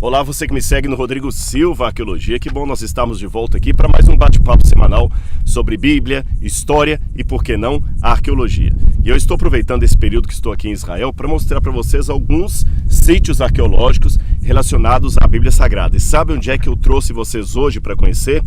Olá, você que me segue no Rodrigo Silva Arqueologia. Que bom nós estamos de volta aqui para mais um bate-papo semanal sobre Bíblia, história e, por que não, arqueologia. E eu estou aproveitando esse período que estou aqui em Israel para mostrar para vocês alguns sítios arqueológicos relacionados à Bíblia Sagrada. E sabe onde é que eu trouxe vocês hoje para conhecer?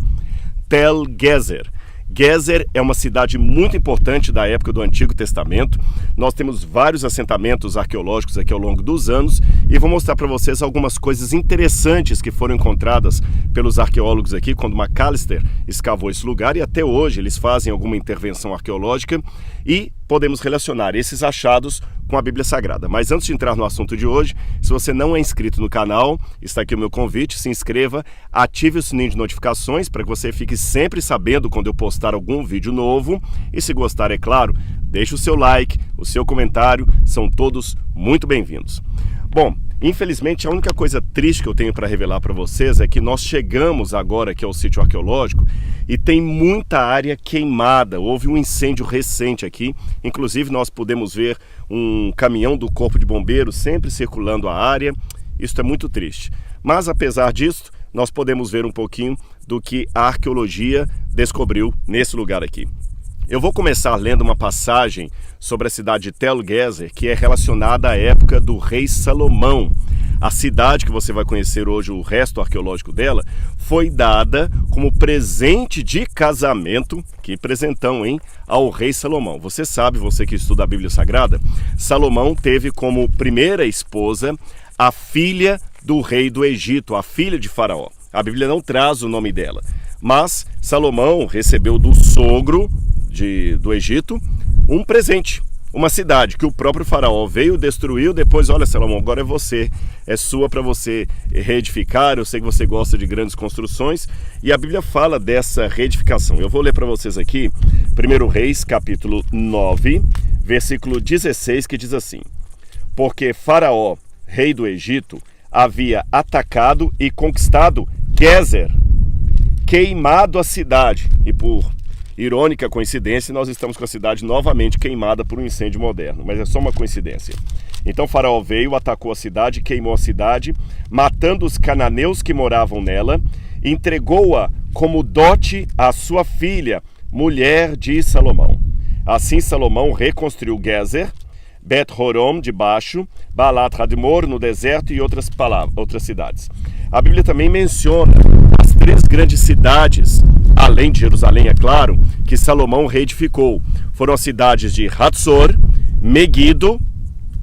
Tel Gezer. Gezer é uma cidade muito importante da época do Antigo Testamento. Nós temos vários assentamentos arqueológicos aqui ao longo dos anos e vou mostrar para vocês algumas coisas interessantes que foram encontradas pelos arqueólogos aqui quando Macalister escavou esse lugar, e até hoje eles fazem alguma intervenção arqueológica e podemos relacionar esses achados com a Bíblia Sagrada. Mas antes de entrar no assunto de hoje, se você não é inscrito no canal, está aqui o meu convite, se inscreva, ative o sininho de notificações para que você fique sempre sabendo quando eu postar algum vídeo novo. E se gostar, é claro, deixe o seu like, o seu comentário, são todos muito bem-vindos. Bom, infelizmente a única coisa triste que eu tenho para revelar para vocês é que nós chegamos agora aqui ao sítio arqueológico e tem muita área queimada. Houve um incêndio recente aqui, inclusive nós pudemos ver um caminhão do Corpo de Bombeiros sempre circulando a área. Isso é muito triste. Mas apesar disso, nós podemos ver um pouquinho do que a arqueologia descobriu nesse lugar aqui. Eu vou começar lendo uma passagem sobre a cidade de Tel Gezer, que é relacionada à época do rei Salomão. A cidade que você vai conhecer hoje, o resto arqueológico dela, foi dada como presente de casamento, que presentão, hein, ao rei Salomão. Você sabe, você que estuda a Bíblia Sagrada, Salomão teve como primeira esposa a filha do rei do Egito, a filha de Faraó. A Bíblia não traz o nome dela, mas Salomão recebeu do sogro do Egito um presente, uma cidade que o próprio Faraó veio, destruiu. Depois, olha, Salomão, agora é você, é sua para você reedificar. Eu sei que você gosta de grandes construções e a Bíblia fala dessa reedificação. Eu vou ler para vocês aqui 1 Reis, capítulo 9, versículo 16, que diz assim: porque Faraó, rei do Egito, havia atacado e conquistado Gezer, queimado a cidade, e por irônica coincidência, nós estamos com a cidade novamente queimada por um incêndio moderno, mas é só uma coincidência. Então Faraó veio, atacou a cidade, queimou a cidade, matando os cananeus que moravam nela, entregou-a como dote à sua filha, mulher de Salomão. Assim Salomão reconstruiu Gezer, Bet-Horon de baixo, Balat-Hadmor no deserto e outras cidades. A Bíblia também menciona as 3 grandes cidades, além de Jerusalém, é claro, que Salomão reedificou. Foram as cidades de Hatzor, Megido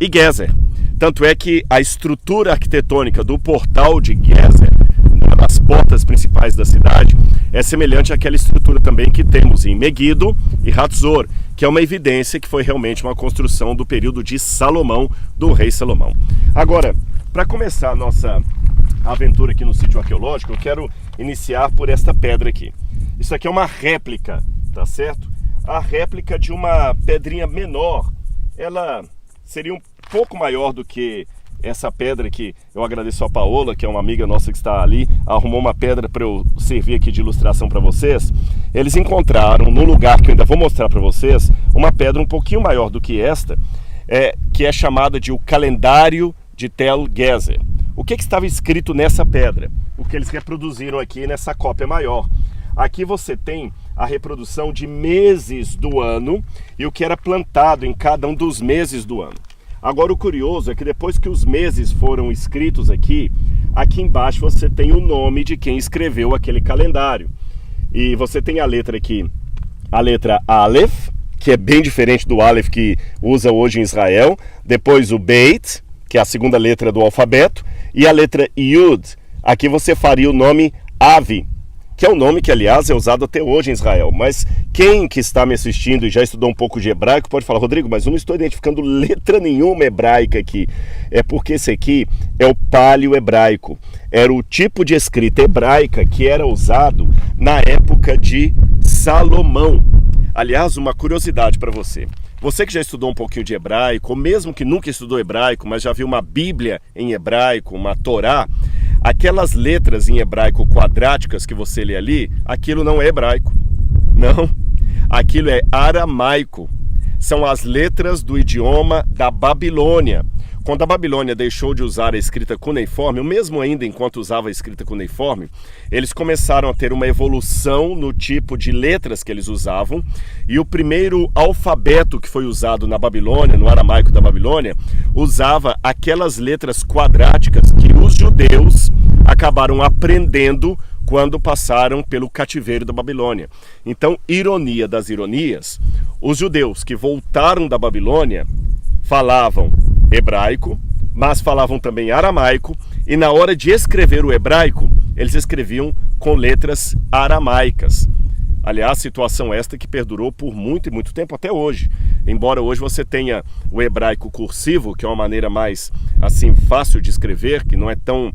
e Gezer. Tanto é que a estrutura arquitetônica do portal de Gezer, uma das portas principais da cidade, é semelhante àquela estrutura também que temos em Megido e Hatzor, que é uma evidência que foi realmente uma construção do período de Salomão, do rei Salomão. Agora, para começar a nossa aventura aqui no sítio arqueológico, eu quero iniciar por esta pedra aqui. Isso aqui é uma réplica, tá certo? A réplica de uma pedrinha menor. Ela seria um pouco maior do que essa pedra que eu agradeço a Paola, que é uma amiga nossa que está ali, arrumou uma pedra para eu servir aqui de ilustração para vocês. Eles encontraram no lugar que eu ainda vou mostrar para vocês, uma pedra um pouquinho maior do que esta, que é chamada de o calendário de Tel Gezer. O que estava escrito nessa pedra? O que eles reproduziram aqui nessa cópia maior. Aqui você tem a reprodução de meses do ano e o que era plantado em cada um dos meses do ano. Agora o curioso é que depois que os meses foram escritos aqui embaixo você tem o nome de quem escreveu aquele calendário. E você tem a letra aqui, a letra Aleph, que é bem diferente do Aleph que usa hoje em Israel. Depois o Beit, que é a segunda letra do alfabeto, e a letra Yud. Aqui você faria o nome Avi, que é um nome que, aliás, é usado até hoje em Israel. Mas quem que está me assistindo e já estudou um pouco de hebraico pode falar: Rodrigo, mas eu não estou identificando letra nenhuma hebraica aqui. É porque esse aqui é o paleo-hebraico. Era o tipo de escrita hebraica que era usado na época de Salomão. Aliás, uma curiosidade para você. Você que já estudou um pouquinho de hebraico, ou mesmo que nunca estudou hebraico, mas já viu uma Bíblia em hebraico, uma Torá, aquelas letras em hebraico quadráticas que você lê ali, aquilo não é hebraico. Não, aquilo é aramaico. São as letras do idioma da Babilônia. Quando a Babilônia deixou de usar a escrita cuneiforme, ou mesmo ainda enquanto usava a escrita cuneiforme, eles começaram a ter uma evolução no tipo de letras que eles usavam, e o primeiro alfabeto que foi usado na Babilônia, no aramaico da Babilônia, usava aquelas letras quadráticas que os judeus acabaram aprendendo quando passaram pelo cativeiro da Babilônia. Então, ironia das ironias, os judeus que voltaram da Babilônia falavam hebraico, mas falavam também aramaico, e na hora de escrever o hebraico, eles escreviam com letras aramaicas. Aliás, situação esta que perdurou por muito e muito tempo até hoje. Embora hoje você tenha o hebraico cursivo, que é uma maneira mais assim fácil de escrever, que não é tão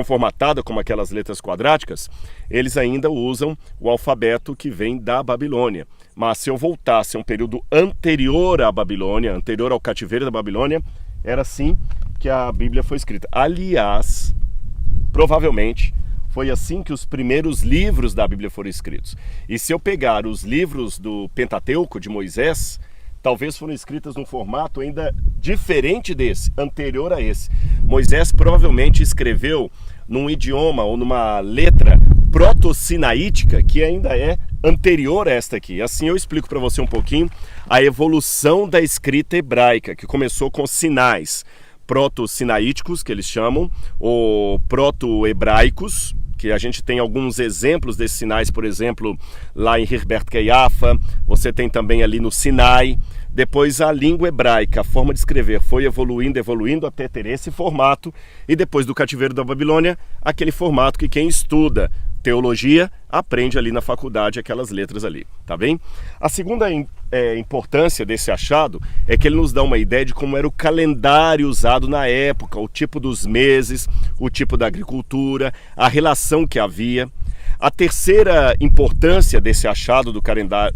formatada como aquelas letras quadráticas, eles ainda usam o alfabeto que vem da Babilônia. Mas se eu voltasse a um período anterior à Babilônia, anterior ao cativeiro da Babilônia, era assim que a Bíblia foi escrita. Aliás, provavelmente foi assim que os primeiros livros da Bíblia foram escritos. E se eu pegar os livros do Pentateuco de Moisés, talvez foram escritas num formato ainda diferente desse, anterior a esse. Moisés provavelmente escreveu num idioma ou numa letra proto-sinaítica que ainda é anterior a esta aqui. Assim eu explico para você um pouquinho a evolução da escrita hebraica, que começou com sinais proto-sinaíticos, que eles chamam, ou proto-hebraicos, que a gente tem alguns exemplos desses sinais, por exemplo, lá em Hirbert Keiafa, você tem também ali no Sinai. Depois a língua hebraica, a forma de escrever foi evoluindo até ter esse formato, e depois do cativeiro da Babilônia, aquele formato que quem estuda teologia aprende ali na faculdade aquelas letras ali, tá bem? A segunda importância desse achado é que ele nos dá uma ideia de como era o calendário usado na época, o tipo dos meses, o tipo da agricultura, a relação que havia. A terceira importância desse achado do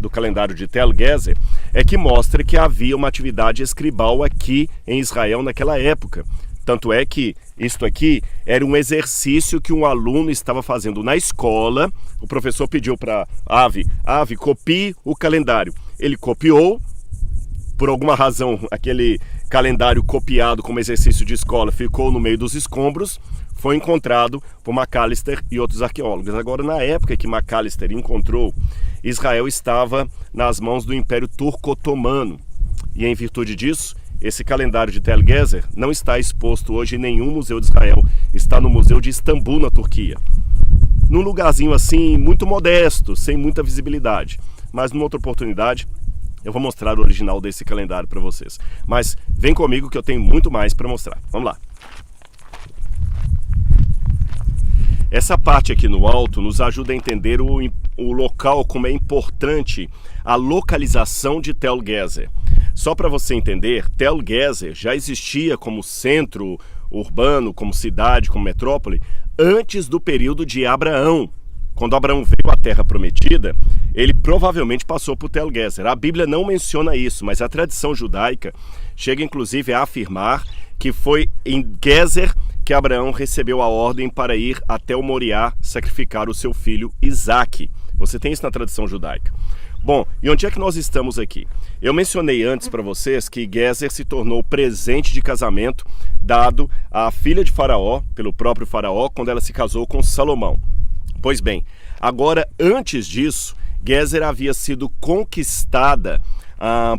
calendário de Tel Gezer é que mostra que havia uma atividade escribal aqui em Israel naquela época. Tanto é que isto aqui era um exercício que um aluno estava fazendo na escola. O professor pediu para Avi, copie o calendário. Ele copiou, por alguma razão aquele calendário copiado como exercício de escola ficou no meio dos escombros, foi encontrado por Macalister e outros arqueólogos. Agora, na época que Macalister encontrou, Israel estava nas mãos do Império Turco-Otomano. E em virtude disso, esse calendário de Tel Gezer não está exposto hoje em nenhum museu de Israel. Está no Museu de Istambul, na Turquia. Num lugarzinho assim, muito modesto, sem muita visibilidade. Mas numa outra oportunidade, eu vou mostrar o original desse calendário para vocês. Mas vem comigo que eu tenho muito mais para mostrar. Vamos lá. Essa parte aqui no alto nos ajuda a entender o local, como é importante a localização de Tel Gezer. Só para você entender, Tel Gezer já existia como centro urbano, como cidade, como metrópole, antes do período de Abraão. Quando Abraão veio à Terra Prometida, ele provavelmente passou por Tel Gezer. A Bíblia não menciona isso, mas a tradição judaica chega inclusive a afirmar que foi em Gezer que Abraão recebeu a ordem para ir até o Moriá sacrificar o seu filho Isaque. Você tem isso na tradição judaica. Bom, e onde é que nós estamos aqui? Eu mencionei antes para vocês que Gezer se tornou presente de casamento dado à filha de Faraó, pelo próprio Faraó, quando ela se casou com Salomão. Pois bem, agora antes disso, Gezer havia sido conquistada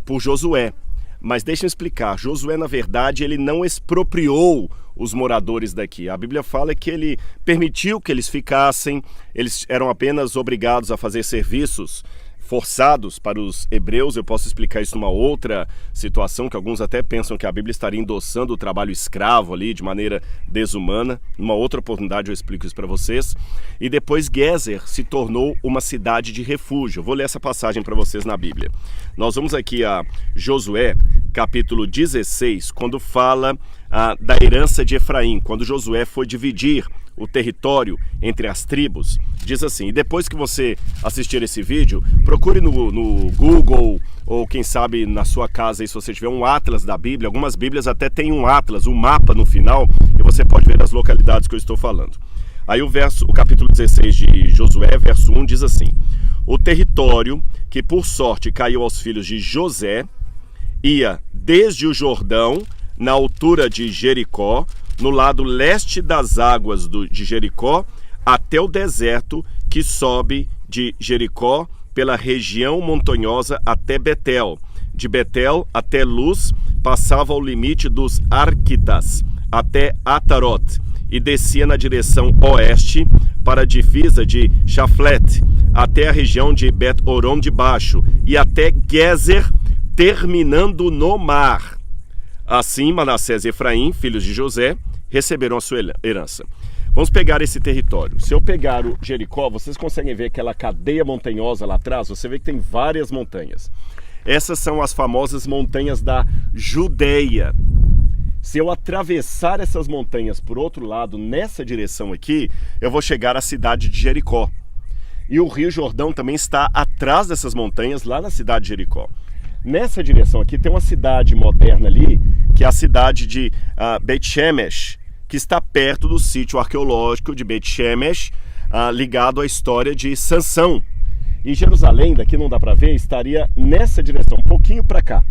por Josué. Mas deixa eu explicar, Josué na verdade ele não expropriou os moradores daqui. A Bíblia fala que ele permitiu que eles ficassem, eles eram apenas obrigados a fazer serviços forçados para os hebreus. Eu posso explicar isso numa outra situação, que alguns até pensam que a Bíblia estaria endossando o trabalho escravo ali de maneira desumana. Numa outra oportunidade eu explico isso para vocês. E depois Gezer se tornou uma cidade de refúgio. Eu vou ler essa passagem para vocês na Bíblia. Nós vamos aqui a Josué, capítulo 16, quando fala da herança de Efraim, quando Josué foi dividir o território entre as tribos. Diz assim, e depois que você assistir esse vídeo, procure no Google, ou quem sabe na sua casa, aí, se você tiver um atlas da Bíblia. Algumas Bíblias até têm um atlas, um mapa no final, e você pode ver as localidades que eu estou falando. Aí o capítulo 16 de Josué, verso 1, diz assim, o território que por sorte caiu aos filhos de José ia desde o Jordão na altura de Jericó, no lado leste das águas de Jericó, até o deserto que sobe de Jericó pela região montanhosa até Betel. De Betel até Luz, passava ao limite dos Arquitas, até Atarot, e descia na direção oeste para a divisa de Chaflet, até a região de Bet-Horon de Baixo, e até Gezer, terminando no mar. Assim, Manassés e Efraim, filhos de José, receberam a sua herança. Vamos pegar esse território. Se eu pegar o Jericó, vocês conseguem ver aquela cadeia montanhosa lá atrás? Você vê que tem várias montanhas. Essas são as famosas montanhas da Judeia. Se eu atravessar essas montanhas por outro lado, nessa direção aqui, eu vou chegar à cidade de Jericó. E o Rio Jordão também está atrás dessas montanhas, lá na cidade de Jericó. Nessa direção aqui tem uma cidade moderna ali, que é a cidade de Beit Shemesh, que está perto do sítio arqueológico de Beit Shemesh, ligado à história de Sansão. E Jerusalém, daqui não dá para ver, estaria nessa direção, um pouquinho para cá,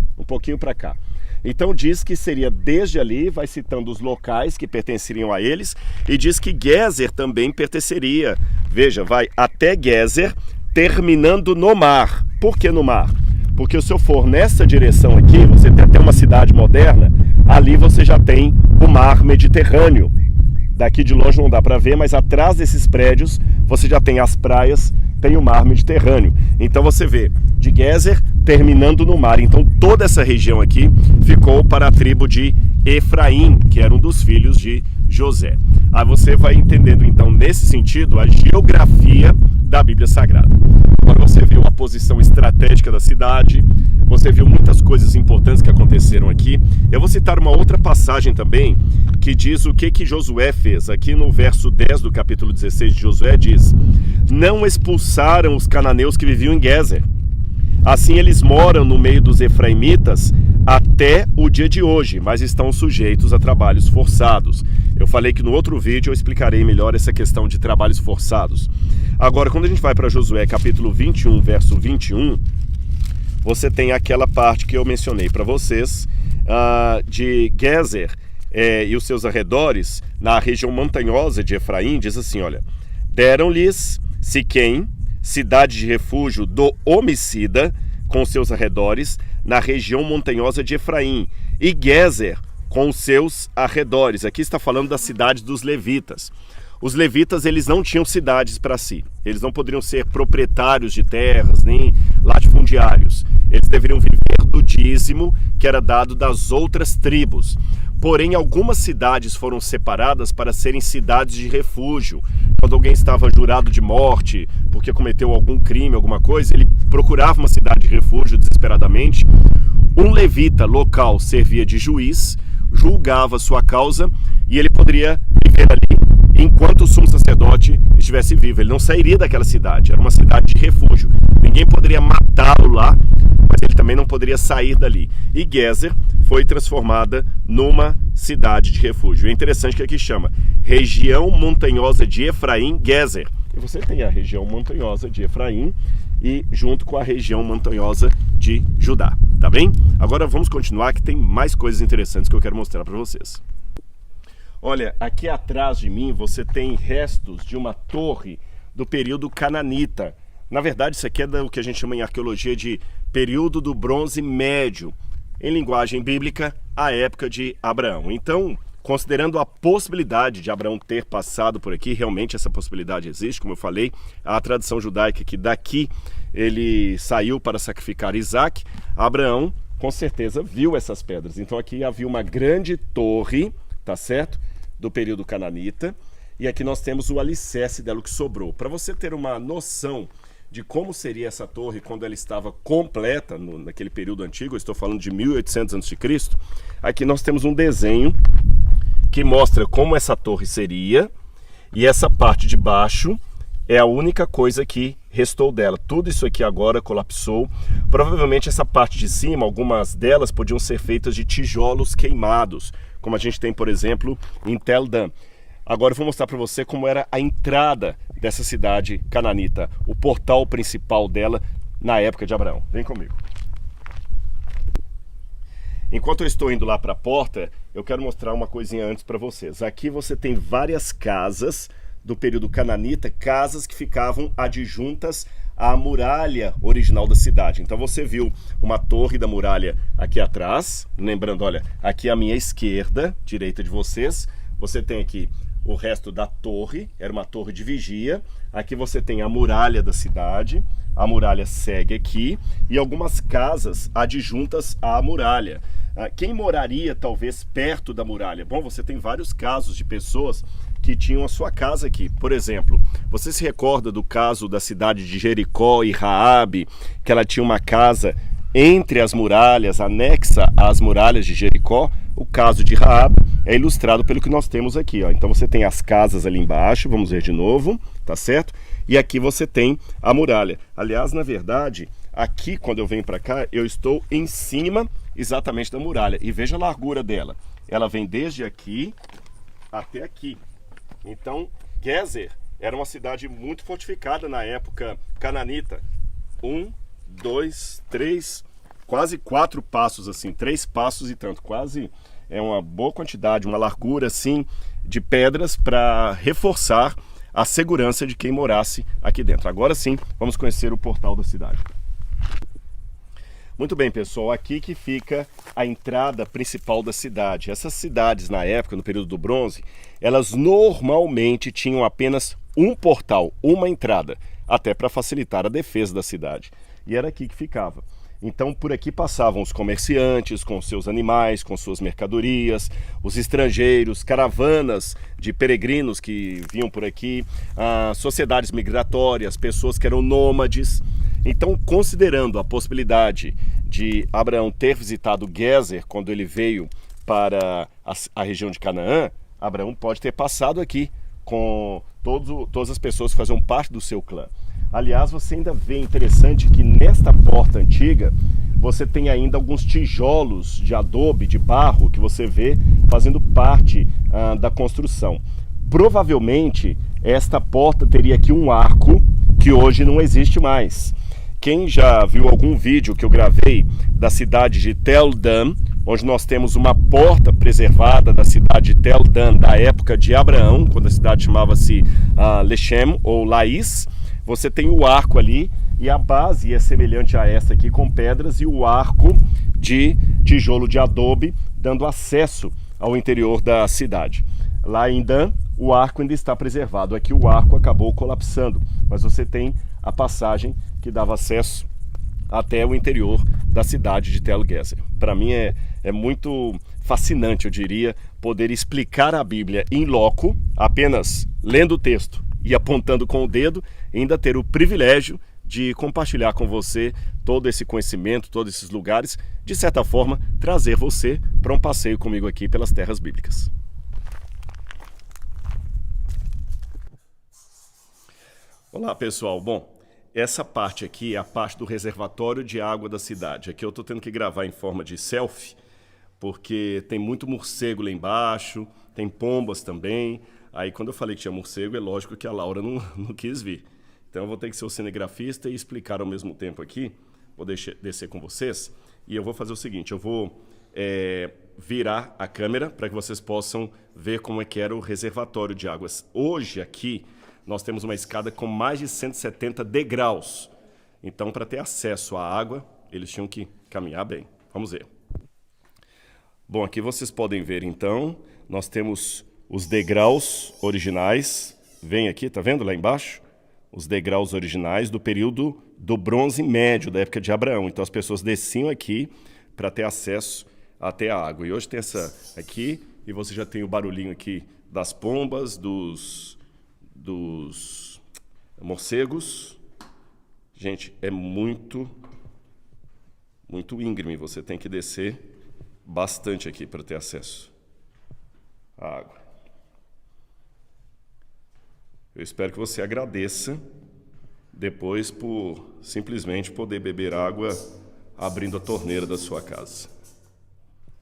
Então diz que seria desde ali, vai citando os locais que pertenceriam a eles, e diz que Gezer também pertenceria. Veja, vai até Gezer, terminando no mar. Por que no mar? Porque se eu for nessa direção aqui, você tem até uma cidade moderna, ali você já tem o mar Mediterrâneo. Daqui de longe não dá para ver, mas atrás desses prédios você já tem as praias, tem o mar Mediterrâneo. Então você vê, de Gezer terminando no mar. Então toda essa região aqui ficou para a tribo de Efraim, que era um dos filhos de José. Aí você vai entendendo então nesse sentido a geografia da Bíblia Sagrada. Agora você viu a posição estratégica da cidade, você viu muitas coisas importantes que aconteceram aqui. Eu vou citar uma outra passagem também, que diz o que Josué fez. Aqui no verso 10 do capítulo 16 de Josué diz: não expulsaram os cananeus que viviam em Gezer. Assim eles moram no meio dos efraimitas até o dia de hoje, mas estão sujeitos a trabalhos forçados. Eu falei que no outro vídeo eu explicarei melhor essa questão de trabalhos forçados. Agora, quando a gente vai para Josué capítulo 21, verso 21, você tem aquela parte que eu mencionei para vocês, de Gezer e os seus arredores, na região montanhosa de Efraim, diz assim, olha: deram-lhes Siquém, cidade de refúgio do homicida, com seus arredores, na região montanhosa de Efraim, e Gezer, com os seus arredores. Aqui está falando da cidade dos levitas. Os levitas, eles não tinham cidades para si. Eles não poderiam ser proprietários de terras, nem latifundiários. Eles deveriam viver do dízimo que era dado das outras tribos. Porém, algumas cidades foram separadas para serem cidades de refúgio. Quando alguém estava jurado de morte, porque cometeu algum crime, alguma coisa, ele procurava uma cidade de refúgio desesperadamente. Um levita local servia de juiz, julgava sua causa, e ele poderia viver ali enquanto o sumo sacerdote estivesse vivo. Ele não sairia daquela cidade, era uma cidade de refúgio. Ninguém poderia matá-lo lá, mas ele também não poderia sair dali. E Gezer foi transformada numa cidade de refúgio. É interessante que aqui chama região montanhosa de Efraim, Gezer. E você tem a região montanhosa de Efraim e junto com a região montanhosa de Judá, tá bem? Agora vamos continuar, que tem mais coisas interessantes que eu quero mostrar para vocês. Olha, aqui atrás de mim você tem restos de uma torre do período cananita. Na verdade, isso aqui é o que a gente chama em arqueologia de período do Bronze Médio. Em linguagem bíblica, a época de Abraão. Então, considerando a possibilidade de Abraão ter passado por aqui, realmente essa possibilidade existe, como eu falei, a tradição judaica que daqui ele saiu para sacrificar Isaac, Abraão com certeza viu essas pedras. Então aqui havia uma grande torre, tá certo? Do período cananita, e aqui nós temos o alicerce dela, o que sobrou. Para você ter uma noção de como seria essa torre quando ela estava completa naquele período antigo, eu estou falando de 1800 a.C., aqui nós temos um desenho que mostra como essa torre seria, e essa parte de baixo é a única coisa que restou dela. Tudo isso aqui agora colapsou. Provavelmente essa parte de cima, algumas delas podiam ser feitas de tijolos queimados, como a gente tem, por exemplo, em Tel Dan. Agora eu vou mostrar para você como era a entrada dessa cidade cananita, o portal principal dela na época de Abraão. Vem comigo. Enquanto eu estou indo lá para a porta, eu quero mostrar uma coisinha antes para vocês. Aqui você tem várias casas do período cananita, casas que ficavam adjuntas à muralha original da cidade. Então você viu uma torre da muralha aqui atrás, lembrando, olha, aqui à minha esquerda, direita de vocês, você tem aqui o resto da torre, era uma torre de vigia. Aqui você tem a muralha da cidade, a muralha segue aqui, e algumas casas adjuntas à muralha. Quem moraria talvez perto da muralha? Bom, você tem vários casos de pessoas que tinham a sua casa aqui. Por exemplo, você se recorda do caso da cidade de Jericó e Raabe, que ela tinha uma casa entre as muralhas, anexa às muralhas de Jericó? O caso de Raabe é ilustrado pelo que nós temos aqui, ó. Então você tem as casas ali embaixo, vamos ver de novo, tá certo? E aqui você tem a muralha. Aliás, na verdade, aqui quando eu venho para cá, eu estou em cima exatamente da muralha. E veja a largura dela. Ela vem desde aqui até aqui. Então, Gezer era uma cidade muito fortificada na época cananita. 1, 2, 3, quase 4 passos assim, 3 passos e tanto, quase é uma boa quantidade, uma largura assim de pedras para reforçar a segurança de quem morasse aqui dentro. Agora sim, vamos conhecer o portal da cidade. Muito bem, pessoal, aqui que fica a entrada principal da cidade. Essas cidades, na época, no período do bronze, elas normalmente tinham apenas um portal, uma entrada, até para facilitar a defesa da cidade. E era aqui que ficava. Então, por aqui passavam os comerciantes com seus animais, com suas mercadorias, os estrangeiros, caravanas de peregrinos que vinham por aqui, sociedades migratórias, pessoas que eram nômades. Então, considerando a possibilidade de Abraão ter visitado Gezer quando ele veio para a região de Canaã, Abraão pode ter passado aqui com todas as pessoas que faziam parte do seu clã. Aliás, você ainda vê interessante que nesta porta antiga você tem ainda alguns tijolos de adobe, de barro, que você vê fazendo parte da construção. Provavelmente esta porta teria aqui um arco que hoje não existe mais. Quem já viu algum vídeo que eu gravei da cidade de Tel Dan, onde nós temos uma porta preservada da cidade de Tel Dan, da época de Abraão, quando a cidade chamava-se Lechem ou Laís, você tem o arco ali e a base é semelhante a essa aqui com pedras e o arco de tijolo de adobe dando acesso ao interior da cidade. Lá em Dan, o arco ainda está preservado. Aqui o arco acabou colapsando, mas você tem a passagem que dava acesso até o interior da cidade de Tel Gezer. Para mim é muito fascinante, eu diria, poder explicar a Bíblia em loco, apenas lendo o texto e apontando com o dedo, e ainda ter o privilégio de compartilhar com você todo esse conhecimento, todos esses lugares, de certa forma, trazer você para um passeio comigo aqui pelas terras bíblicas. Olá, pessoal. Bom, essa parte aqui é a parte do reservatório de água da cidade. Aqui eu estou tendo que gravar em forma de selfie, porque tem muito morcego lá embaixo, tem pombas também. Aí quando eu falei que tinha morcego, é lógico que a Laura não quis vir. Então eu vou ter que ser o cinegrafista e explicar ao mesmo tempo aqui. Vou descer com vocês e eu vou fazer o seguinte, eu vou virar a câmera para que vocês possam ver como é que era o reservatório de águas. Hoje aqui nós temos uma escada com mais de 170 degraus. Então, para ter acesso à água, eles tinham que caminhar bem. Vamos ver. Bom, aqui vocês podem ver, então, nós temos os degraus originais. Vem aqui, tá vendo lá embaixo? Os degraus originais do período do Bronze Médio, da época de Abraão. Então, as pessoas desciam aqui para ter acesso até a água. E hoje tem essa aqui, e você já tem o barulhinho aqui das pombas, dos morcegos. Gente, é muito íngreme, você tem que descer bastante aqui para ter acesso à água. Eu espero que você agradeça depois por simplesmente poder beber água abrindo a torneira da sua casa.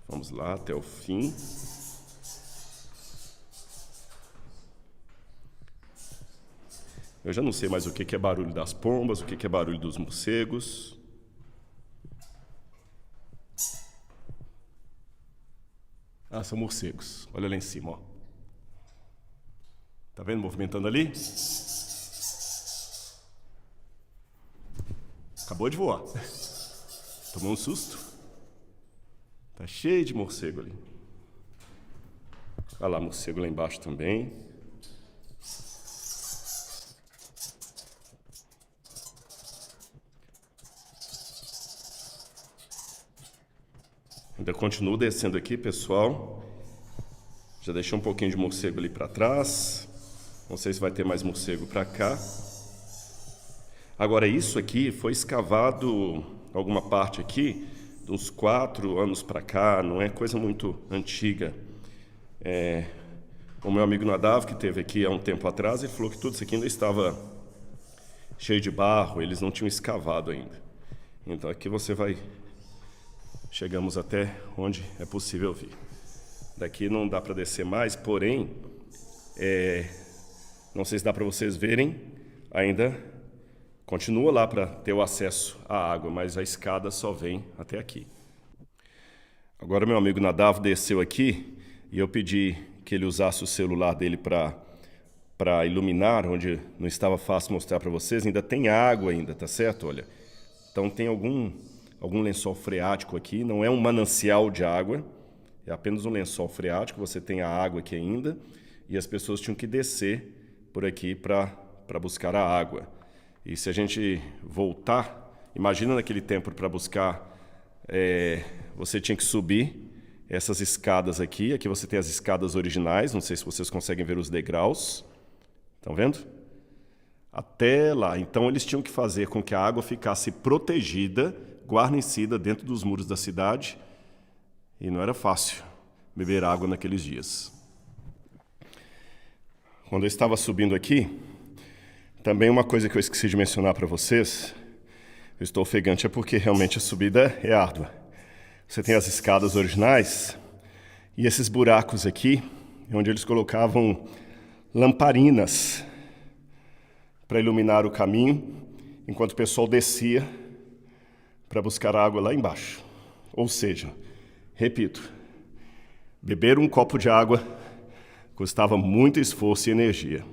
Vamos lá até o fim. Eu já não sei mais o que é barulho das pombas, o que é barulho dos morcegos. Ah, são morcegos. Olha lá em cima, ó. Tá vendo movimentando ali? Acabou de voar. Tomou um susto. Tá cheio de morcego ali. Olha lá, morcego lá embaixo também. Ainda continuo descendo aqui, pessoal. Já deixei um pouquinho de morcego ali para trás. Não sei se vai ter mais morcego para cá. Agora, isso aqui foi escavado, alguma parte aqui, de uns 4 anos para cá, não é coisa muito antiga. O meu amigo Nadav, que esteve aqui há um tempo atrás, ele falou que tudo isso aqui ainda estava cheio de barro, eles não tinham escavado ainda. Então aqui você vai... Chegamos até onde é possível vir. Daqui não dá para descer mais, porém, não sei se dá para vocês verem, ainda continua lá para ter o acesso à água, mas a escada só vem até aqui. Agora meu amigo Nadav desceu aqui e eu pedi que ele usasse o celular dele para iluminar, onde não estava fácil mostrar para vocês. Ainda tem água ainda, tá certo? Olha, então tem algum lençol freático aqui, não é um manancial de água, é apenas um lençol freático, você tem a água aqui ainda, e as pessoas tinham que descer por aqui para buscar a água. E se a gente voltar, imagina naquele tempo para buscar, você tinha que subir essas escadas aqui você tem as escadas originais, não sei se vocês conseguem ver os degraus, estão vendo? Até lá, então eles tinham que fazer com que a água ficasse protegida, guarnecida dentro dos muros da cidade, e não era fácil beber água naqueles dias. Quando eu estava subindo aqui, também uma coisa que eu esqueci de mencionar para vocês, eu estou ofegante, é porque realmente a subida é árdua. Você tem as escadas originais, e esses buracos aqui, onde eles colocavam lamparinas para iluminar o caminho, enquanto o pessoal descia para buscar água lá embaixo. Ou seja, repito, beber um copo de água custava muito esforço e energia.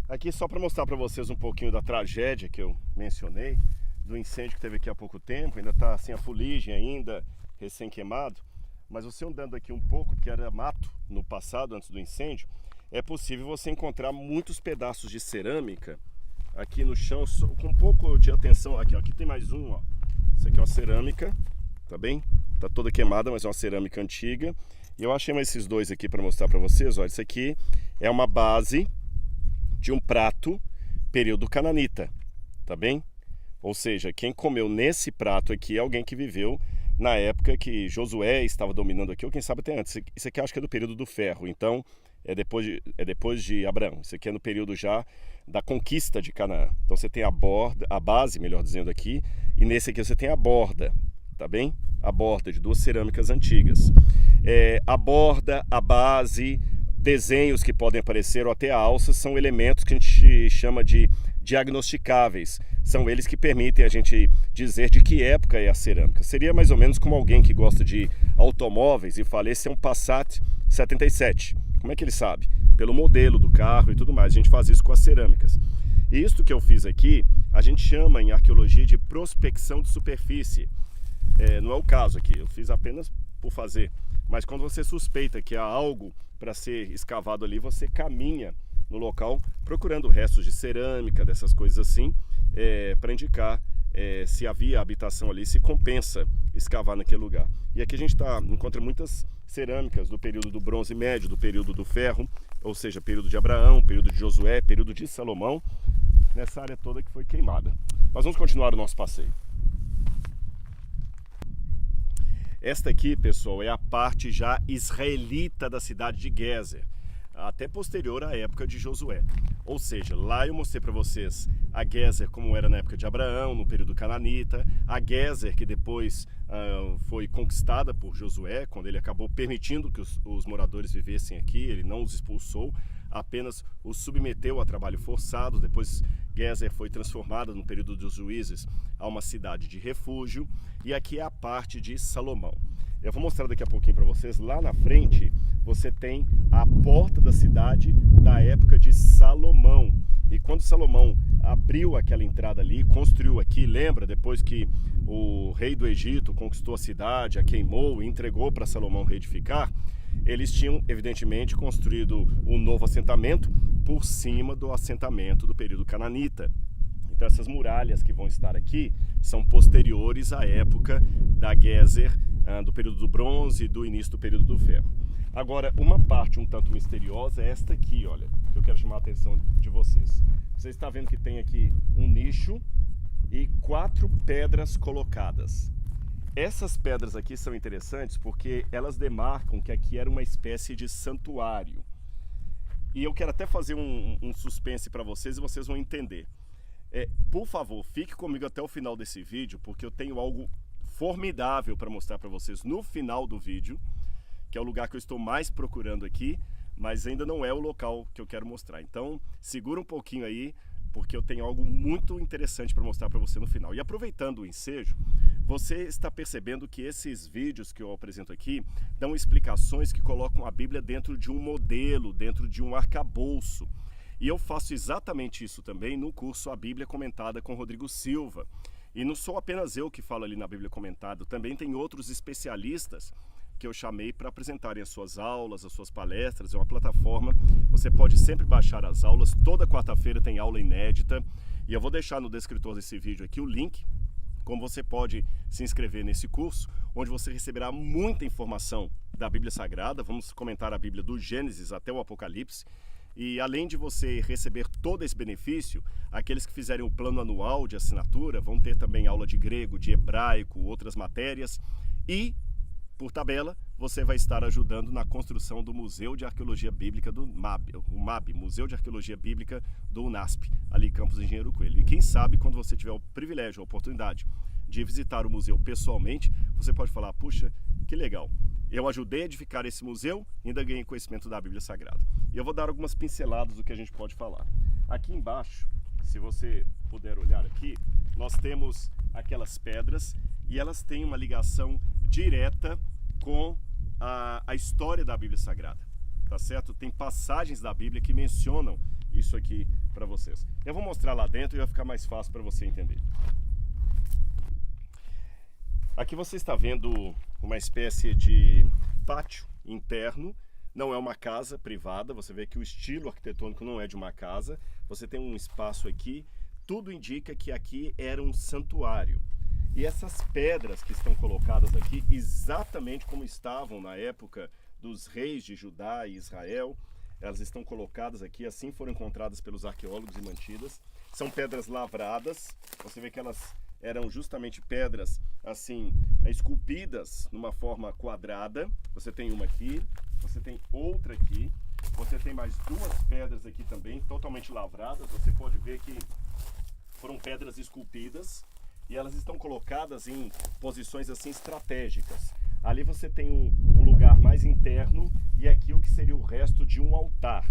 Aqui só para mostrar para vocês um pouquinho da tragédia que eu mencionei, do incêndio que teve aqui há pouco tempo, ainda está assim a fuligem ainda, recém-queimado, mas você andando aqui um pouco, que era mato no passado, antes do incêndio, é possível você encontrar muitos pedaços de cerâmica aqui no chão, com um pouco de atenção. Aqui tem mais um, ó. Isso aqui é uma cerâmica, tá bem? Tá toda queimada, mas é uma cerâmica antiga. E eu achei mais esses dois aqui para mostrar para vocês. Olha, isso aqui é uma base de um prato período cananita, tá bem? Ou seja, quem comeu nesse prato aqui é alguém que viveu na época que Josué estava dominando aqui, ou quem sabe até antes. Isso aqui acho que é do período do ferro, então é depois de Abraão. Isso aqui é no período já da conquista de Canaã. Então você tem a base, melhor dizendo aqui, e nesse aqui você tem a borda, tá bem? A borda de duas cerâmicas antigas. A borda, a base, desenhos que podem aparecer ou até a alça são elementos que a gente chama de diagnosticáveis. São eles que permitem a gente dizer de que época é a cerâmica. Seria mais ou menos como alguém que gosta de automóveis e fala, esse é um Passat 77. Como é que ele sabe? Pelo modelo do carro e tudo mais. A gente faz isso com as cerâmicas. E isto que eu fiz aqui, a gente chama em arqueologia de prospecção de superfície. Não é o caso aqui, eu fiz apenas por fazer. Mas quando você suspeita que há algo para ser escavado ali, você caminha no local procurando restos de cerâmica, dessas coisas assim, para indicar se havia habitação ali, se compensa escavar naquele lugar. E aqui a gente encontra muitas cerâmicas do período do Bronze Médio, do período do Ferro, ou seja, período de Abraão, período de Josué, período de Salomão, nessa área toda que foi queimada. Mas vamos continuar o nosso passeio. Esta aqui, pessoal, é a parte já israelita da cidade de Gezer, até posterior à época de Josué. Ou seja, lá eu mostrei para vocês a Gezer como era na época de Abraão, no período cananita, a Gezer que depois foi conquistada por Josué, quando ele acabou permitindo que os moradores vivessem aqui, ele não os expulsou, apenas os submeteu a trabalho forçado. Depois Gezer foi transformada no período dos juízes a uma cidade de refúgio, e aqui é a parte de Salomão. Eu vou mostrar daqui a pouquinho para vocês. Lá na frente você tem a porta da cidade da época de Salomão. E quando Salomão abriu aquela entrada ali, construiu aqui, lembra? Depois que o rei do Egito conquistou a cidade, a queimou e entregou para Salomão reedificar, eles tinham, evidentemente, construído um novo assentamento por cima do assentamento do período cananita. Então essas muralhas que vão estar aqui são posteriores à época da Gezer, do período do bronze e do início do período do ferro. Agora, uma parte um tanto misteriosa é esta aqui, olha, que eu quero chamar a atenção de vocês. Você está vendo que tem aqui um nicho e 4 pedras colocadas. Essas pedras aqui são interessantes porque elas demarcam que aqui era uma espécie de santuário. E eu quero até fazer um suspense para vocês e vocês vão entender. Por favor, fique comigo até o final desse vídeo, porque eu tenho algo formidável para mostrar para vocês no final do vídeo, que é o lugar que eu estou mais procurando aqui, mas ainda não é o local que eu quero mostrar. Então, segura um pouquinho aí, porque eu tenho algo muito interessante para mostrar para você no final. E aproveitando o ensejo, você está percebendo que esses vídeos que eu apresento aqui dão explicações que colocam a Bíblia dentro de um modelo, dentro de um arcabouço. E eu faço exatamente isso também no curso A Bíblia Comentada com Rodrigo Silva. E não sou apenas eu que falo ali na Bíblia Comentada, também tem outros especialistas que eu chamei para apresentarem as suas aulas, as suas palestras. É uma plataforma, você pode sempre baixar as aulas, toda quarta-feira tem aula inédita, e eu vou deixar no descritor desse vídeo aqui o link, como você pode se inscrever nesse curso, onde você receberá muita informação da Bíblia Sagrada. Vamos comentar a Bíblia do Gênesis até o Apocalipse, e além de você receber todo esse benefício, aqueles que fizerem o plano anual de assinatura vão ter também aula de grego, de hebraico, outras matérias, e por tabela, você vai estar ajudando na construção do Museu de Arqueologia Bíblica do MAB, o MAB, Museu de Arqueologia Bíblica do UNASP, ali em Campos Engenheiro Coelho. E quem sabe, quando você tiver o privilégio, a oportunidade de visitar o museu pessoalmente, você pode falar, puxa, que legal, eu ajudei a edificar esse museu e ainda ganhei conhecimento da Bíblia Sagrada. E eu vou dar algumas pinceladas do que a gente pode falar. Aqui embaixo, se você puder olhar aqui, nós temos aquelas pedras e elas têm uma ligação direta com a história da Bíblia Sagrada, tá certo? Tem passagens da Bíblia que mencionam isso aqui para vocês. Eu vou mostrar lá dentro e vai ficar mais fácil para você entender. Aqui você está vendo uma espécie de pátio interno, não é uma casa privada, você vê que o estilo arquitetônico não é de uma casa, você tem um espaço aqui, tudo indica que aqui era um santuário. E essas pedras que estão colocadas aqui, exatamente como estavam na época dos reis de Judá e Israel, elas estão colocadas aqui, assim foram encontradas pelos arqueólogos e mantidas. São pedras lavradas, você vê que elas eram justamente pedras assim, esculpidas numa forma quadrada. Você tem uma aqui, você tem outra aqui, você tem mais 2 pedras aqui também, totalmente lavradas. Você pode ver que foram pedras esculpidas. E elas estão colocadas em posições assim estratégicas. Ali você tem um lugar mais interno e aqui o que seria o resto de um altar.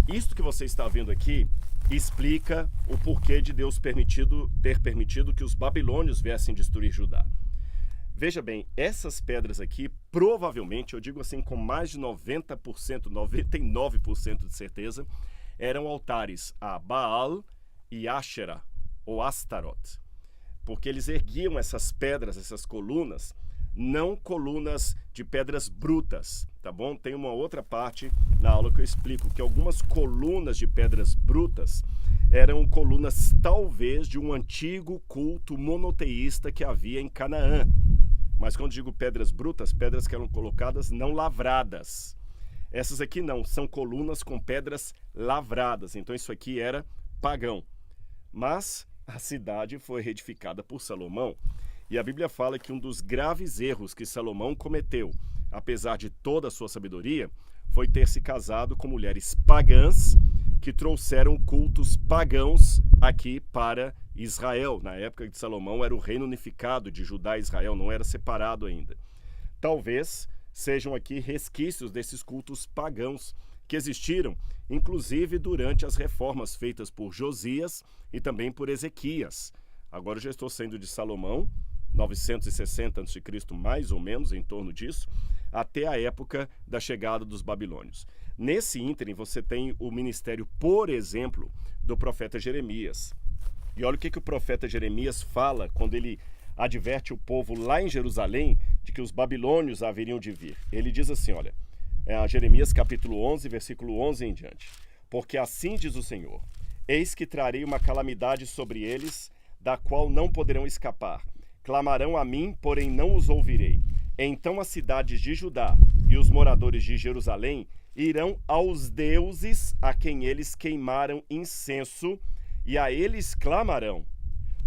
Isto que você está vendo aqui explica o porquê de Deus ter permitido que os babilônios viessem destruir Judá. Veja bem, essas pedras aqui, provavelmente, eu digo assim com mais de 90%, 99% de certeza, eram altares a Baal e Asherah, ou Astaroth. Porque eles erguiam essas pedras, essas colunas, não colunas de pedras brutas, tá bom? Tem uma outra parte na aula que eu explico que algumas colunas de pedras brutas eram colunas talvez de um antigo culto monoteísta que havia em Canaã. Mas quando digo pedras brutas, pedras que eram colocadas não lavradas. Essas aqui não, são colunas com pedras lavradas, então isso aqui era pagão. Mas a cidade foi reedificada por Salomão, e a Bíblia fala que um dos graves erros que Salomão cometeu, apesar de toda a sua sabedoria, foi ter se casado com mulheres pagãs que trouxeram cultos pagãos aqui para Israel. Na época de Salomão era o reino unificado de Judá e Israel, não era separado ainda. Talvez sejam aqui resquícios desses cultos pagãos que existiram, inclusive durante as reformas feitas por Josias e também por Ezequias. Agora eu já estou saindo de Salomão 960 a.C., mais ou menos, em torno disso, até a época da chegada dos babilônios. Nesse ínterim, você tem o ministério, por exemplo, do profeta Jeremias. E olha o que o profeta Jeremias fala quando ele adverte o povo lá em Jerusalém de que os babilônios haveriam de vir. Ele diz assim, olha, Jeremias capítulo 11, versículo 11 em diante. Porque assim diz o Senhor, eis que trarei uma calamidade sobre eles, da qual não poderão escapar. Clamarão a mim, porém não os ouvirei. Então as cidades de Judá e os moradores de Jerusalém irão aos deuses a quem eles queimaram incenso, e a eles clamarão.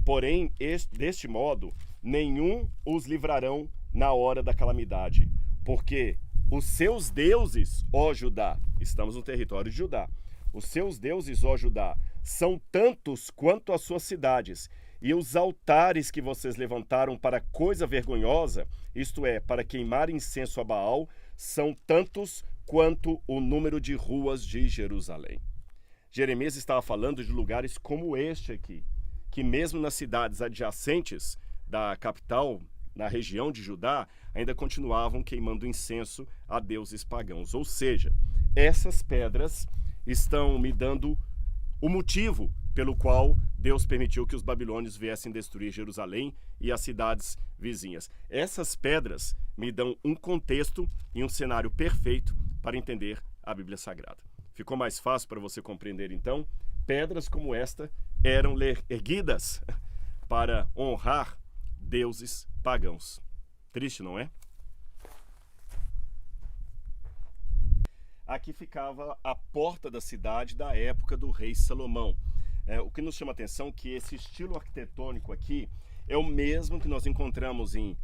Porém, deste modo, nenhum os livrarão na hora da calamidade. Porque os seus deuses, ó Judá, estamos no território de Judá, os seus deuses, ó Judá, são tantos quanto as suas cidades, e os altares que vocês levantaram para coisa vergonhosa, isto é, para queimar incenso a Baal, são tantos quanto o número de ruas de Jerusalém. Jeremias estava falando de lugares como este aqui, que mesmo nas cidades adjacentes da capital, na região de Judá, ainda continuavam queimando incenso a deuses pagãos. Ou seja, essas pedras estão me dando o motivo pelo qual Deus permitiu que os babilônios viessem destruir Jerusalém e as cidades vizinhas. Essas pedras me dão um contexto e um cenário perfeito para entender a Bíblia Sagrada. Ficou mais fácil para você compreender, então? Pedras como esta eram erguidas para honrar deuses pagãos. Triste, não é? Aqui ficava a porta da cidade da época do rei Salomão. O que nos chama a atenção é que esse estilo arquitetônico aqui é o mesmo que nós encontramos em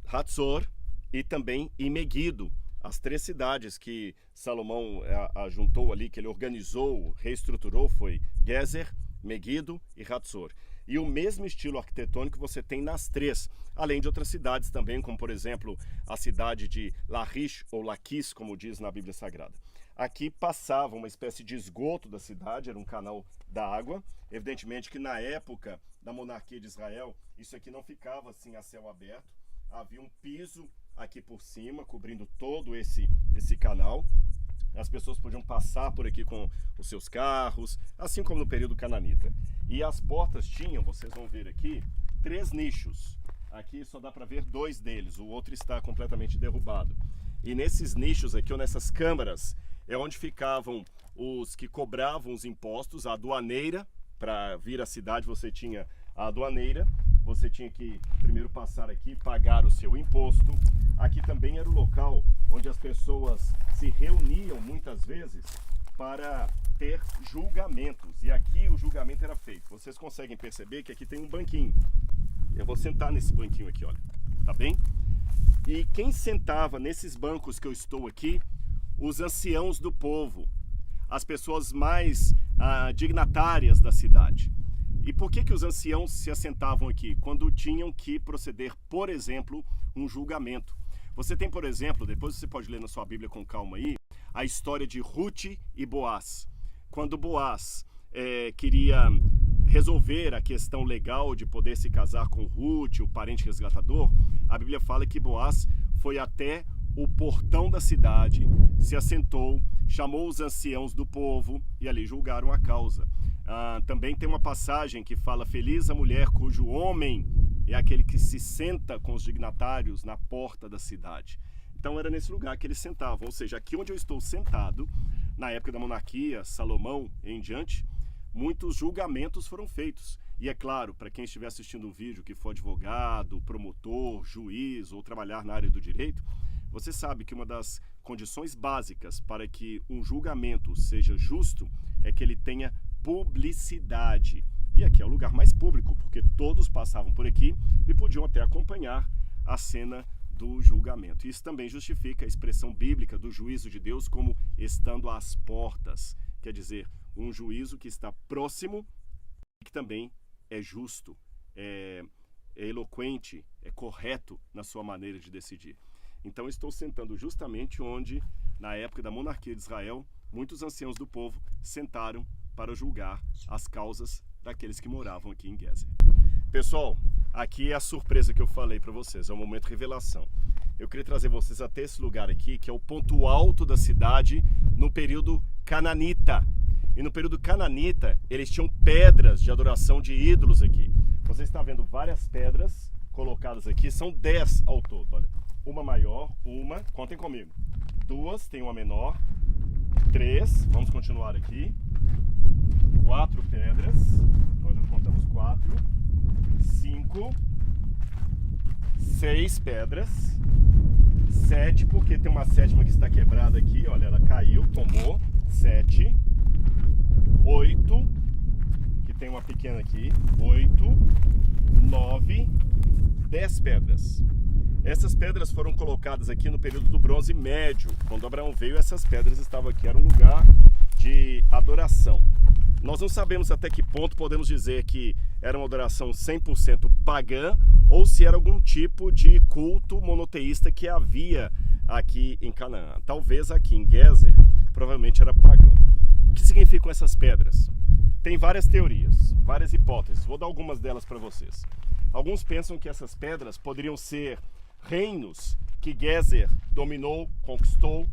Hatzor e também em Meguido, as três cidades que Salomão ajuntou ali, que ele organizou, reestruturou, foi Gezer, Meguido e Hatzor. E o mesmo estilo arquitetônico você tem nas três, além de outras cidades também, como por exemplo a cidade de Lachish ou Laquis, como diz na Bíblia Sagrada. Aqui passava uma espécie de esgoto da cidade, era um canal da água. Evidentemente que na época da monarquia de Israel, isso aqui não ficava assim a céu aberto. Havia um piso aqui por cima, cobrindo todo esse canal. As pessoas podiam passar por aqui com os seus carros, assim como no período cananita. E as portas tinham, vocês vão ver aqui, 3 nichos. Aqui só dá para ver 2 deles, o outro está completamente derrubado. E nesses nichos aqui, ou nessas câmaras, é onde ficavam os que cobravam os impostos, a aduaneira. Para vir à cidade você tinha a aduaneira, você tinha que primeiro passar aqui, pagar o seu imposto. Aqui também era o local onde as pessoas se reuniam muitas vezes para ter julgamentos. E aqui o julgamento era feito. Vocês conseguem perceber que aqui tem um banquinho. Eu vou sentar nesse banquinho aqui, olha. Tá bem? E quem sentava nesses bancos que eu estou aqui? Os anciãos do povo, as pessoas mais dignatárias da cidade. E por que os anciãos se assentavam aqui? Quando tinham que proceder, por exemplo, um julgamento. Você tem, por exemplo, depois você pode ler na sua Bíblia com calma aí, a história de Ruth e Boaz. Quando Boaz queria resolver a questão legal de poder se casar com Ruth, o parente resgatador, a Bíblia fala que Boaz foi até o portão da cidade, se assentou, chamou os anciãos do povo e ali julgaram a causa. Também tem uma passagem que fala: feliz a mulher cujo homem é aquele que se senta com os dignatários na porta da cidade. Então era nesse lugar que eles sentavam, ou seja, aqui onde eu estou sentado, na época da monarquia, Salomão em diante, muitos julgamentos foram feitos. E é claro, para quem estiver assistindo o vídeo que for advogado, promotor, juiz ou trabalhar na área do direito, você sabe que uma das condições básicas para que um julgamento seja justo é que ele tenha publicidade. E aqui é o lugar mais público, porque todos passavam por aqui e podiam até acompanhar a cena do julgamento. Isso também justifica a expressão bíblica do juízo de Deus como estando às portas. Quer dizer, um juízo que está próximo e que também é justo, é eloquente, é correto na sua maneira de decidir. Então eu estou sentando justamente onde, na época da monarquia de Israel, muitos anciãos do povo sentaram para julgar as causas daqueles que moravam aqui em Gezer. Pessoal, aqui é a surpresa que eu falei para vocês, é o momento de revelação. Eu queria trazer vocês até esse lugar aqui, que é o ponto alto da cidade no período cananita. E no período cananita, eles tinham pedras de adoração de ídolos aqui. Você está vendo várias pedras colocadas aqui, são 10 ao todo. Olha, uma maior, contem comigo. 2, tem uma menor. 3, vamos continuar aqui. 4 pedras, nós já contamos 4. 5, 6 pedras. 7, porque tem uma sétima que está quebrada aqui, olha, ela caiu, tombou. 7, 8, que tem uma pequena aqui. 8, 9, 10 pedras. Essas pedras foram colocadas aqui no período do Bronze Médio. Quando Abraão veio, essas pedras estavam aqui, era um lugar de adoração. Nós não sabemos até que ponto podemos dizer que era uma adoração 100% pagã ou se era algum tipo de culto monoteísta que havia aqui em Canaã. Talvez aqui em Gezer, provavelmente era pagão. O que significam essas pedras? Tem várias teorias, várias hipóteses. Vou dar algumas delas para vocês. Alguns pensam que essas pedras poderiam ser reinos que Gezer dominou, conquistou,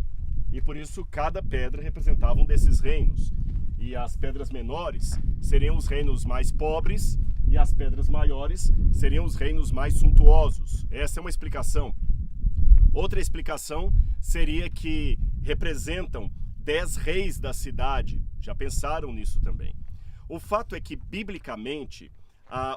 e por isso cada pedra representava um desses reinos. E as pedras menores seriam os reinos mais pobres e as pedras maiores seriam os reinos mais suntuosos. Essa é uma explicação. Outra explicação seria que representam 10 reis da cidade. Já pensaram nisso também? O fato é que, biblicamente,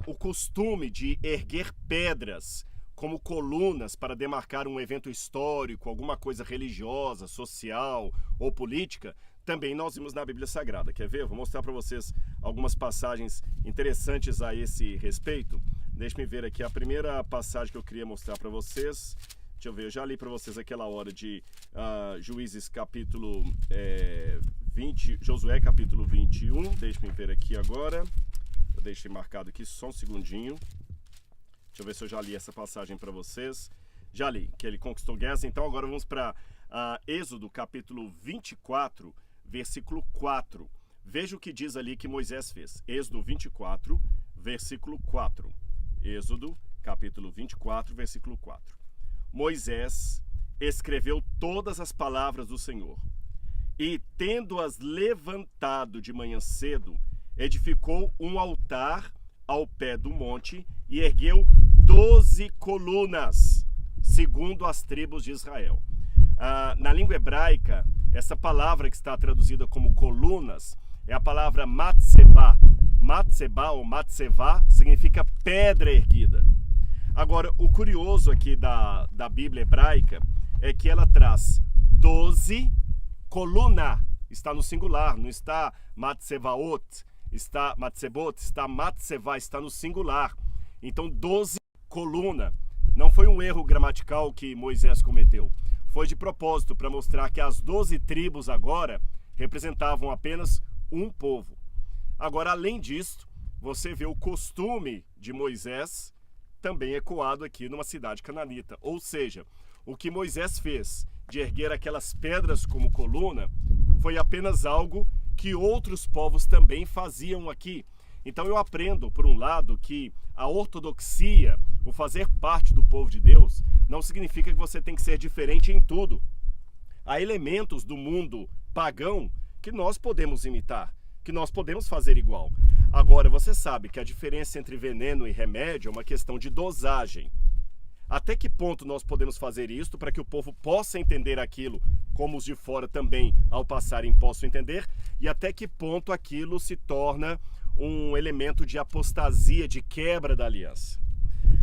o costume de erguer pedras como colunas para demarcar um evento histórico, alguma coisa religiosa, social ou política, também nós vimos na Bíblia Sagrada. Quer ver? Eu vou mostrar para vocês algumas passagens interessantes a esse respeito. Deixe-me ver aqui a primeira passagem que eu queria mostrar para vocês. Deixa eu ver, eu já li para vocês aquela hora de Juízes capítulo 20, Josué capítulo 21. Deixe-me ver aqui agora. Eu deixei marcado aqui só um segundinho. Deixa eu ver se eu já li essa passagem para vocês. Já li, que ele conquistou Gezer. Então agora vamos para Êxodo capítulo 24, versículo 4. Veja o que diz ali que Moisés fez. Êxodo 24, versículo 4. Êxodo capítulo 24, versículo 4. Moisés escreveu todas as palavras do Senhor e, tendo-as levantado de manhã cedo, edificou um altar ao pé do monte e ergueu 12 colunas, segundo as tribos de Israel. Na língua hebraica, essa palavra que está traduzida como colunas é a palavra matsebá. Matsebá ou matsevá significa pedra erguida. Agora, o curioso aqui da Bíblia hebraica é que ela traz 12 coluna, está no singular, não está matsevaot, está matsebot, está matsevá, está no singular. Então 12 coluna. Não foi um erro gramatical que Moisés cometeu. Foi de propósito para mostrar que as 12 tribos agora representavam apenas um povo. Agora, além disso, você vê o costume de Moisés também ecoado aqui numa cidade cananita. Ou seja, o que Moisés fez de erguer aquelas pedras como coluna foi apenas algo que outros povos também faziam aqui. Então eu aprendo, por um lado, que a ortodoxia, o fazer parte do povo de Deus, não significa que você tem que ser diferente em tudo. Há elementos do mundo pagão que nós podemos imitar, que nós podemos fazer igual. Agora, você sabe que a diferença entre veneno e remédio é uma questão de dosagem. Até que ponto nós podemos fazer isto para que o povo possa entender aquilo, como os de fora também, ao passarem, possam entender, e até que ponto aquilo se torna um elemento de apostasia, de quebra da aliança.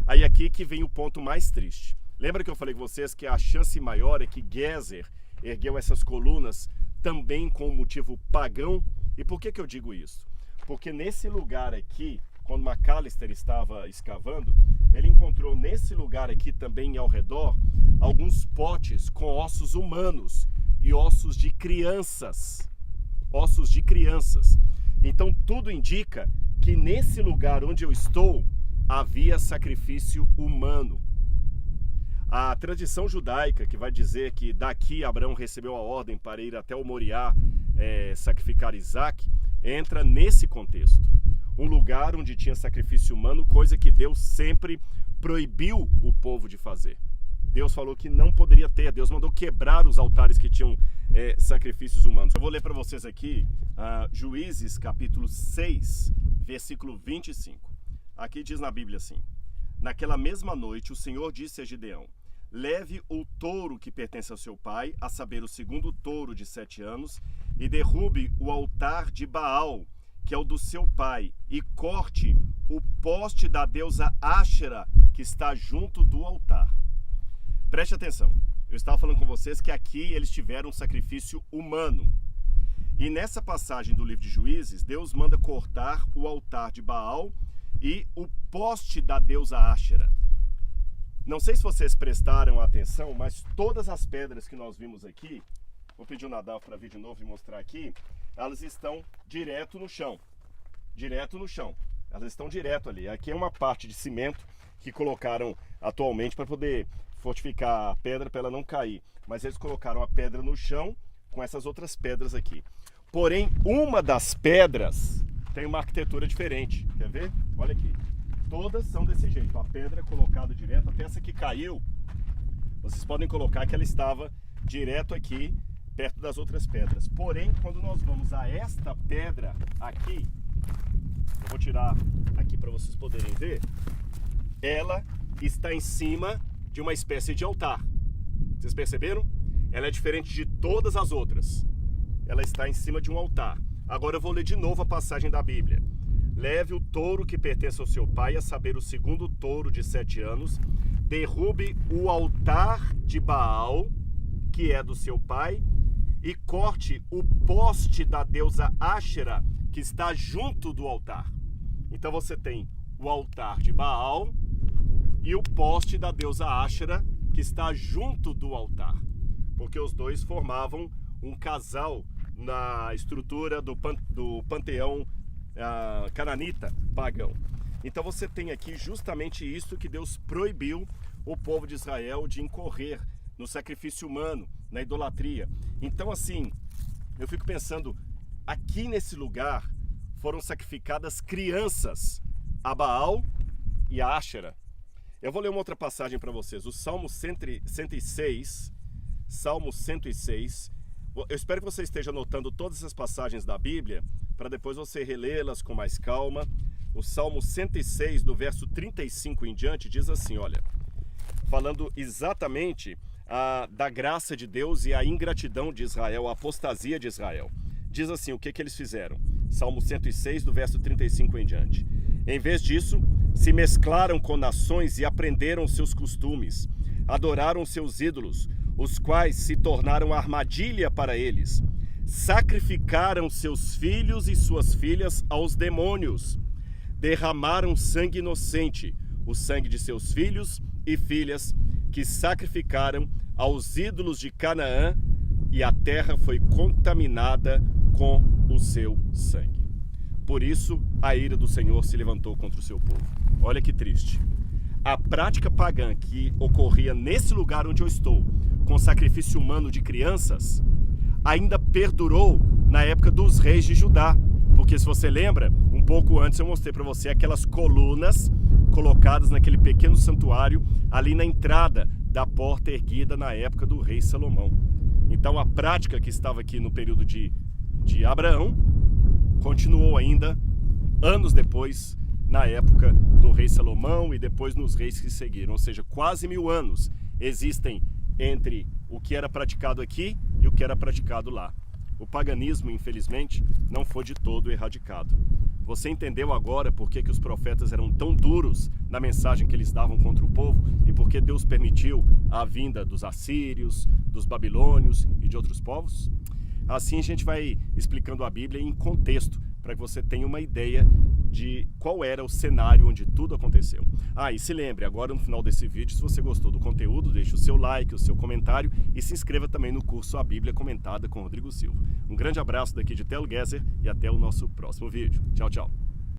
Aí aqui que vem o ponto mais triste. Lembra que eu falei com vocês que a chance maior é que Gezer ergueu essas colunas também com um motivo pagão? E por que eu digo isso? Porque nesse lugar aqui, quando Macalister estava escavando, ele encontrou nesse lugar aqui também ao redor alguns potes com ossos humanos e ossos de crianças. Ossos de crianças. Então tudo indica que nesse lugar onde eu estou havia sacrifício humano. A tradição judaica que vai dizer que daqui Abraão recebeu a ordem para ir até o Moriá sacrificar Isaac, entra nesse contexto. um lugar onde tinha sacrifício humano, coisa que Deus sempre proibiu o povo de fazer. Deus falou que não poderia ter, Deus mandou quebrar os altares que tinham sacrifícios humanos. Eu vou ler para vocês aqui Juízes capítulo 6, versículo 25. Aqui diz na Bíblia assim: naquela mesma noite o Senhor disse a Gideão: leve o touro que pertence ao seu pai, a saber, o segundo touro de 7 anos, e derrube o altar de Baal, que é o do seu pai, e corte o poste da deusa Áshera, que está junto do altar. Preste atenção, eu estava falando com vocês que aqui eles tiveram um sacrifício humano. E nessa passagem do livro de Juízes, Deus manda cortar o altar de Baal e o poste da deusa Áshera. Não sei se vocês prestaram atenção, mas todas as pedras que nós vimos aqui, vou pedir o Nadav para vir de novo e mostrar aqui, elas estão direto no chão. Direto no chão. Elas estão direto ali. Aqui é uma parte de cimento que colocaram atualmente para poder fortificar a pedra para ela não cair. Mas eles colocaram a pedra no chão com essas outras pedras aqui. Porém, uma das pedras tem uma arquitetura diferente. Quer ver? Olha aqui. Todas são desse jeito. A pedra é colocada direto. Até essa que caiu, vocês podem colocar que ela estava direto aqui, perto das outras pedras. Porém, quando nós vamos a esta pedra aqui, eu vou tirar aqui para vocês poderem ver, ela está em cima de uma espécie de altar. Vocês perceberam? Ela é diferente de todas as outras. Ela está em cima de um altar. Agora eu vou ler de novo a passagem da Bíblia. Leve o touro que pertence ao seu pai, a saber, o segundo touro de 7 anos, derrube o altar de Baal, que é do seu pai, e corte o poste da deusa Áshera, que está junto do altar. Então você tem o altar de Baal e o poste da deusa Áshera, que está junto do altar, porque os dois formavam um casal na estrutura do panteão cananita pagão. Então você tem aqui justamente isso que Deus proibiu o povo de Israel de incorrer no sacrifício humano, na idolatria. Então assim, eu fico pensando, aqui nesse lugar foram sacrificadas crianças a Baal e a Áshera. Eu vou ler uma outra passagem para vocês, o Salmo 106, Salmo 106. Eu espero que você esteja anotando todas essas passagens da Bíblia, para depois você relê-las com mais calma. O Salmo 106, do verso 35 em diante, diz assim, olha, falando exatamente da graça de Deus e a ingratidão de Israel, a apostasia de Israel. Diz assim, o que eles fizeram? Salmo 106, do verso 35 em diante. Em vez disso, se mesclaram com nações e aprenderam seus costumes, adoraram seus ídolos, os quais se tornaram armadilha para eles. Sacrificaram seus filhos e suas filhas aos demônios. Derramaram sangue inocente, o sangue de seus filhos e filhas, que sacrificaram aos ídolos de Canaã, e a terra foi contaminada com o seu sangue. Por isso, a ira do Senhor se levantou contra o seu povo. Olha que triste. A prática pagã que ocorria nesse lugar onde eu estou, com sacrifício humano de crianças, ainda perdurou na época dos reis de Judá. Porque se você lembra, um pouco antes eu mostrei para você aquelas colunas colocadas naquele pequeno santuário ali na entrada da porta erguida na época do rei Salomão. Então a prática que estava aqui no período de Abraão continuou ainda anos depois, na época do rei Salomão e depois nos reis que seguiram. Ou seja, quase 1000 anos existem entre o que era praticado aqui e o que era praticado lá. O paganismo, infelizmente, não foi de todo erradicado. Você entendeu agora por que os profetas eram tão duros na mensagem que eles davam contra o povo e por que Deus permitiu a vinda dos assírios, dos babilônios e de outros povos? Assim a gente vai explicando a Bíblia em contexto, para que você tenha uma ideia de qual era o cenário onde tudo aconteceu. E se lembre, agora no final desse vídeo, se você gostou do conteúdo, deixe o seu like, o seu comentário e se inscreva também no curso A Bíblia Comentada com Rodrigo Silva. Um grande abraço daqui de Tel Gezer e até o nosso próximo vídeo. Tchau, tchau.